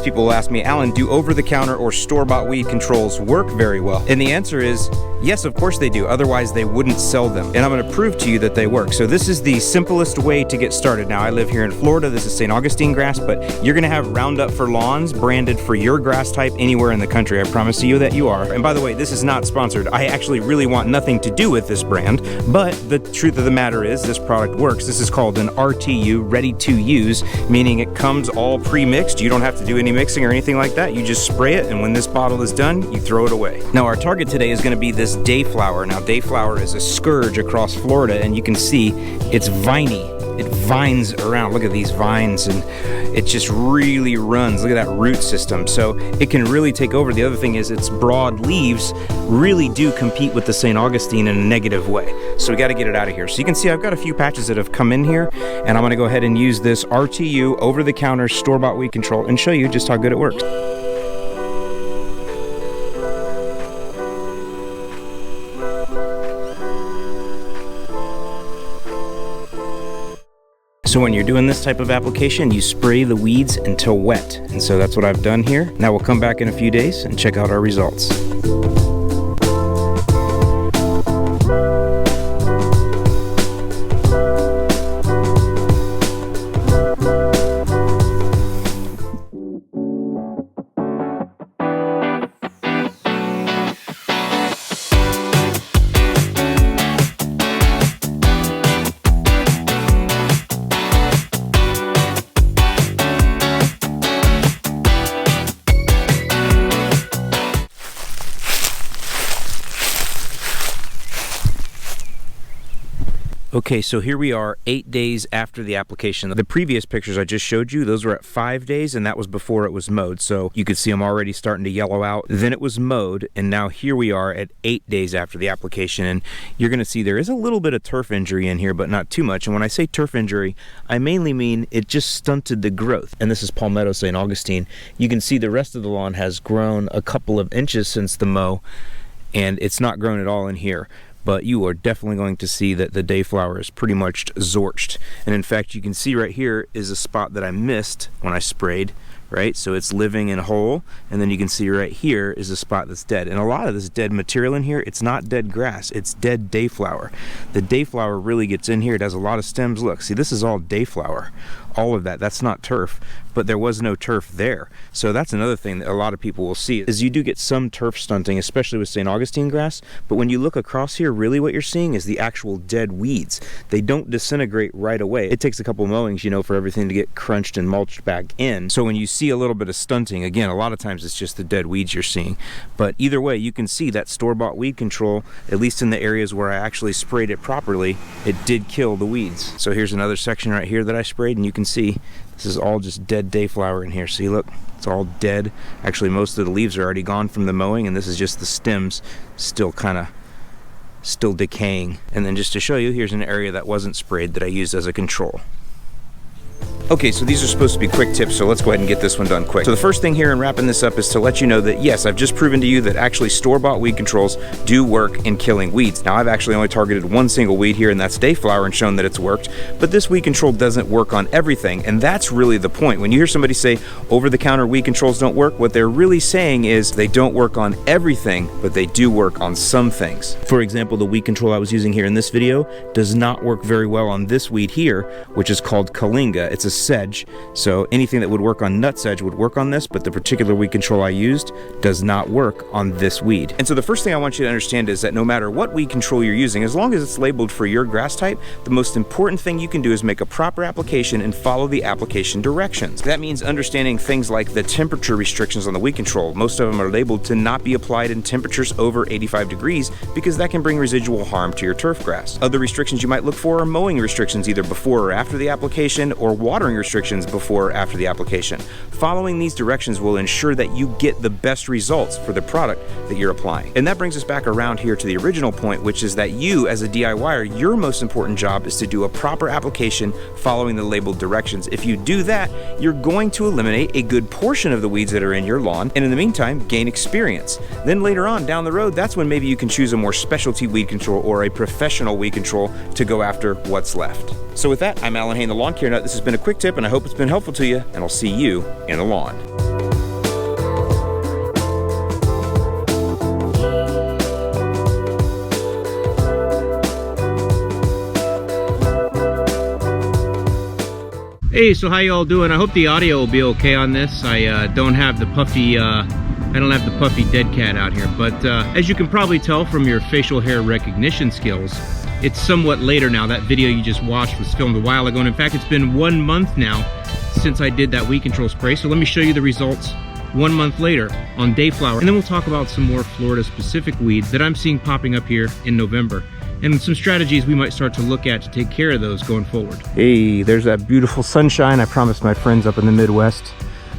people will ask me, Alan, do over-the-counter or store-bought weed controls work very well? And the answer is, yes, of course they do. Otherwise, they wouldn't sell them. And I'm going to prove to you that they work. So this is the simplest way to get started. Now, I live here in Florida. This is St. Augustine grass, but you're going to have Roundup for Lawns branded for your grass type anywhere in the country. I promise you that you are. And by the way, this is not sponsored. I actually really want nothing to do with this brand, but the truth of the matter is this product works. This is called an RTU, ready to use, meaning it comes all pre-mixed. You don't have to do any mixing or anything like that. You just spray it, and when this bottle is done, you throw it away. Now, our target today is going to be this Dayflower. Now, Dayflower is a scourge across Florida, and you can see it's viney. It vines around. Look at these vines, and it just really runs. Look at that root system. So it can really take over. The other thing is its broad leaves really do compete with the St. Augustine in a negative way. So we got to get it out of here. So you can see I've got a few patches that have come in here, and I'm going to go ahead and use this RTU over-the-counter store-bought weed control and show you just how good it works. So when you're doing this type of application, you spray the weeds until wet. And so that's what I've done here. Now we'll come back in a few days and check out our results. Okay, so here we are 8 days after the application. The previous pictures I just showed you, those were at 5 days, and that was before it was mowed. So you could see them already starting to yellow out. Then it was mowed, and now here we are at 8 days after the application. And you're gonna see there is a little bit of turf injury in here, but not too much. And when I say turf injury, I mainly mean it just stunted the growth. And this is Palmetto St. Augustine. You can see the rest of the lawn has grown a couple of inches since the mow, and it's not grown at all in here. But you are definitely going to see that the Dayflower is pretty much zorched. And in fact, you can see right here is a spot that I missed when I sprayed, right? So it's living and whole, and then you can see right here is a spot that's dead. And a lot of this dead material in here, it's not dead grass, it's dead Dayflower. The Dayflower really gets in here. It has a lot of stems. Look, see, this is all Dayflower. All of that, that's not turf, but there was no turf there. So that's another thing that a lot of people will see, is you do get some turf stunting, especially with St. Augustine grass, but when you look across here, really what you're seeing is the actual dead weeds. They don't disintegrate right away. It takes a couple mowings, you know, for everything to get crunched and mulched back in. So when you see a little bit of stunting, again, a lot of times it's just the dead weeds you're seeing. But either way, you can see that store-bought weed control, at least in the areas where I actually sprayed it properly, it did kill the weeds. So here's another section right here that I sprayed, and you can see this is all just dead Dayflower in here. See, look, it's all dead. Actually, most of the leaves are already gone from the mowing, and this is just the stems still decaying. And then just to show you, here's an area that wasn't sprayed that I used as a control. Okay, so these are supposed to be quick tips, so let's go ahead and get this one done quick. So the first thing here in wrapping this up is to let you know that yes, I've just proven to you that actually store-bought weed controls do work in killing weeds. Now, I've actually only targeted one single weed here, and that's Dayflower, and shown that it's worked, but this weed control doesn't work on everything, and that's really the point. When you hear somebody say over-the-counter weed controls don't work, what they're really saying is they don't work on everything, but they do work on some things. For example, the weed control I was using here in this video does not work very well on this weed here, which is called Kalinga. It's a sedge, so anything that would work on nut sedge would work on this, but the particular weed control I used does not work on this weed. And so the first thing I want you to understand is that no matter what weed control you're using, as long as it's labeled for your grass type, the most important thing you can do is make a proper application and follow the application directions. That means understanding things like the temperature restrictions on the weed control. Most of them are labeled to not be applied in temperatures over 85 degrees because that can bring residual harm to your turf grass. Other restrictions you might look for are mowing restrictions either before or after the application, or watering restrictions before or after the application. Following these directions will ensure that you get the best results for the product that you're applying. And that brings us back around here to the original point, which is that you as a DIYer, your most important job is to do a proper application following the labeled directions. If you do that, you're going to eliminate a good portion of the weeds that are in your lawn, and in the meantime, gain experience. Then later on down the road, that's when maybe you can choose a more specialty weed control or a professional weed control to go after what's left. So with that, I'm Alan Hain, the Lawn Care Nut. This has been a quick tip, and I hope it's been helpful to you, and I'll see you in the lawn. Hey, so how you all doing? I hope the audio will be okay on this. I don't have the puffy dead cat out here, but as you can probably tell from your facial hair recognition skills, it's somewhat later now. That video you just watched was filmed a while ago, and in fact it's been 1 month now since I did that weed control spray. So let me show you the results 1 month later on Dayflower, and then we'll talk about some more Florida specific weeds that I'm seeing popping up here in November, and some strategies we might start to look at to take care of those going forward. Hey, there's that beautiful sunshine. I promised my friends up in the Midwest.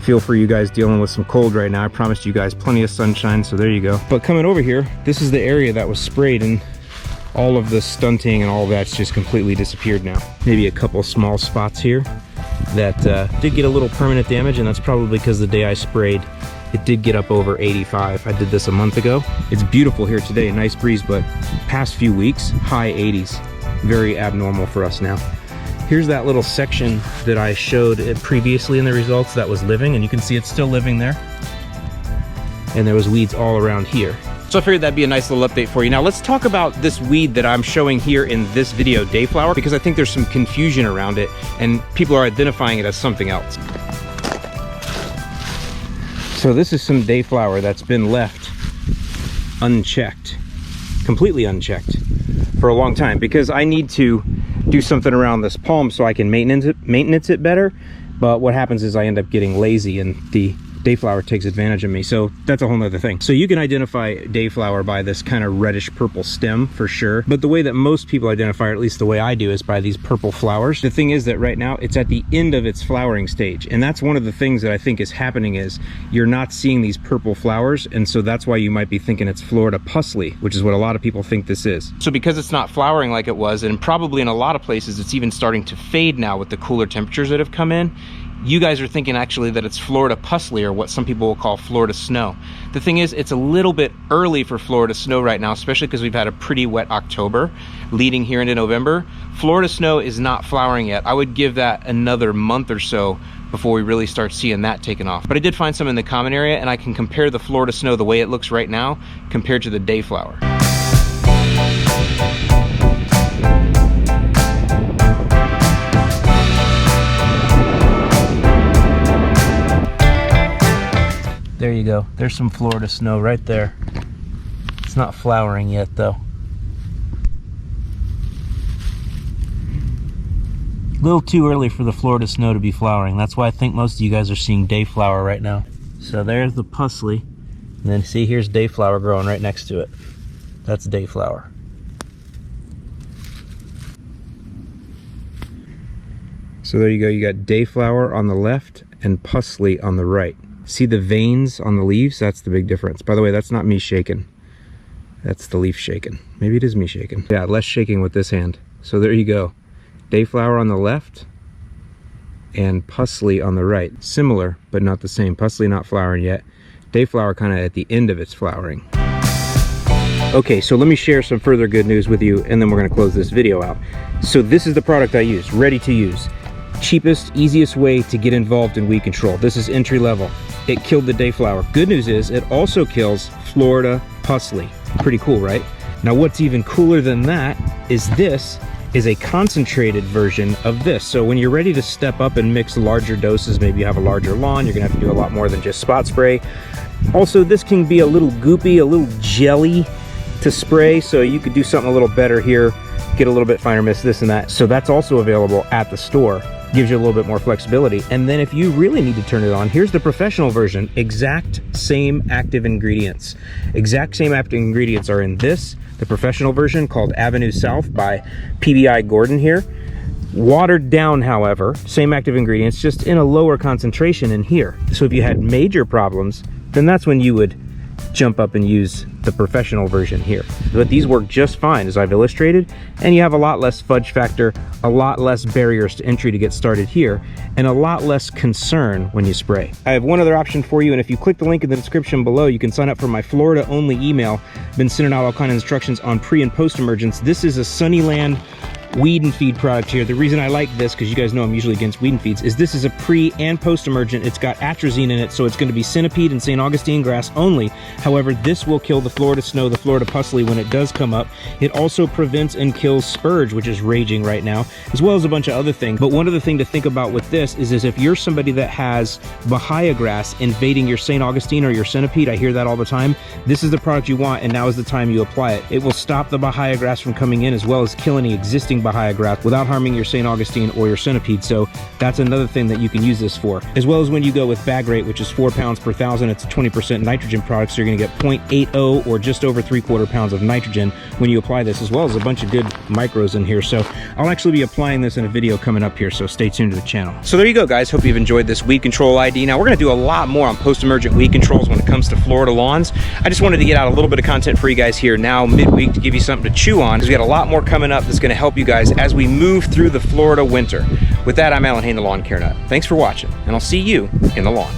Feel for you guys dealing with some cold right now. I promised you guys plenty of sunshine, so there you go. But coming over here, this is the area that was sprayed, and all of the stunting and all of that's just completely disappeared now. Maybe a couple small spots here that did get a little permanent damage, and that's probably because the day I sprayed, it did get up over 85. I did this a month ago. It's beautiful here today, nice breeze, but past few weeks, high 80s. Very abnormal for us now. Here's that little section that I showed previously in the results that was living, and you can see it's still living there. And there was weeds all around here. So I figured that'd be a nice little update for you. Now let's talk about this weed that I'm showing here in this video, Dayflower, because I think there's some confusion around it and people are identifying it as something else. So this is some Dayflower that's been left unchecked, completely unchecked for a long time, because I need to do something around this palm so I can maintenance it better. But what happens is I end up getting lazy and the Dayflower takes advantage of me, so that's a whole nother thing. So you can identify Dayflower by this kind of reddish purple stem for sure, but the way that most people identify, or at least the way I do, is by these purple flowers. The thing is that right now it's at the end of its flowering stage, and that's one of the things that I think is happening, is you're not seeing these purple flowers, and so that's why you might be thinking it's Florida Pusley, which is what a lot of people think this is. So because it's not flowering like it was, and probably in a lot of places it's even starting to fade now with the cooler temperatures that have come in, you guys are thinking actually that it's Florida Pusley, or what some people will call Florida snow. The thing is, it's a little bit early for Florida snow right now, especially because we've had a pretty wet October leading here into November. Florida snow is not flowering yet. I would give that another month or so before we really start seeing that taken off. But I did find some in the common area, and I can compare the Florida snow, the way it looks right now, compared to the Dayflower. There you go. There's some Florida snow right there. It's not flowering yet though. A little too early for the Florida snow to be flowering. That's why I think most of you guys are seeing Dayflower right now. So there's the Pusley. And then see, here's Dayflower growing right next to it. That's Dayflower. So there you go. You got Dayflower on the left and Pusley on the right. See the veins on the leaves? That's the big difference. By the way, that's not me shaking. That's the leaf shaking. Maybe it is me shaking. Yeah, less shaking with this hand. So there you go. Dayflower on the left and Pusley on the right. Similar, but not the same. Pusley not flowering yet. Dayflower kind of at the end of its flowering. Okay, so let me share some further good news with you, and then we're going to close this video out. So this is the product I use, ready to use. Cheapest, easiest way to get involved in weed control. This is entry level. It killed the Dayflower. Good news is it also kills Florida Pusley. Pretty cool, right? Now what's even cooler than that is this is a concentrated version of this. So when you're ready to step up and mix larger doses, maybe you have a larger lawn, you're gonna have to do a lot more than just spot spray. Also, this can be a little goopy, a little jelly to spray, so you could do something a little better here, get a little bit finer mist, this and that. So that's also available at the store. Gives you a little bit more flexibility. And then if you really need to turn it on, here's the professional version. Exact same active ingredients. Exact same active ingredients are in this, the professional version called Avenue South by PBI Gordon here. Watered down, however, same active ingredients, just in a lower concentration in here. So if you had major problems, then that's when you would jump up and use the professional version here. But these work just fine as I've illustrated, and you have a lot less fudge factor, a lot less barriers to entry to get started here, and a lot less concern when you spray. I have one other option for you, and if you click the link in the description below, you can sign up for my Florida only email. Been sending out all kinds of instructions on pre and post emergence. This is a Sunnyland weed and feed product here. The reason I like this, because you guys know I'm usually against weed and feeds, is this is a pre and post-emergent. It's got atrazine in it, so it's going to be centipede and St. Augustine grass only. However, this will kill the Florida snow, the Florida pusley when it does come up. It also prevents and kills spurge, which is raging right now, as well as a bunch of other things. But one other thing to think about with this is if you're somebody that has Bahia grass invading your St. Augustine or your centipede, I hear that all the time, this is the product you want, and now is the time you apply it. It will stop the Bahia grass from coming in, as well as kill any existing Bahia grass without harming your St. Augustine or your centipede. So that's another thing that you can use this for. As well as when you go with bag rate, which is 4 pounds per thousand, it's a 20% nitrogen product, so you're gonna get 0.80 or just over 3/4 pounds of nitrogen when you apply this, as well as a bunch of good micros in here. So I'll actually be applying this in a video coming up here, so stay tuned to the channel. So there you go, guys. Hope you've enjoyed this weed control ID. Now we're gonna do a lot more on post-emergent weed controls when it comes to Florida lawns. I just wanted to get out a little bit of content for you guys here now midweek to give you something to chew on, because we got a lot more coming up that's gonna help you guys as we move through the Florida winter. With that, I'm Alan Hain, the Lawn Care Nut. Thanks for watching, and I'll see you in the lawn.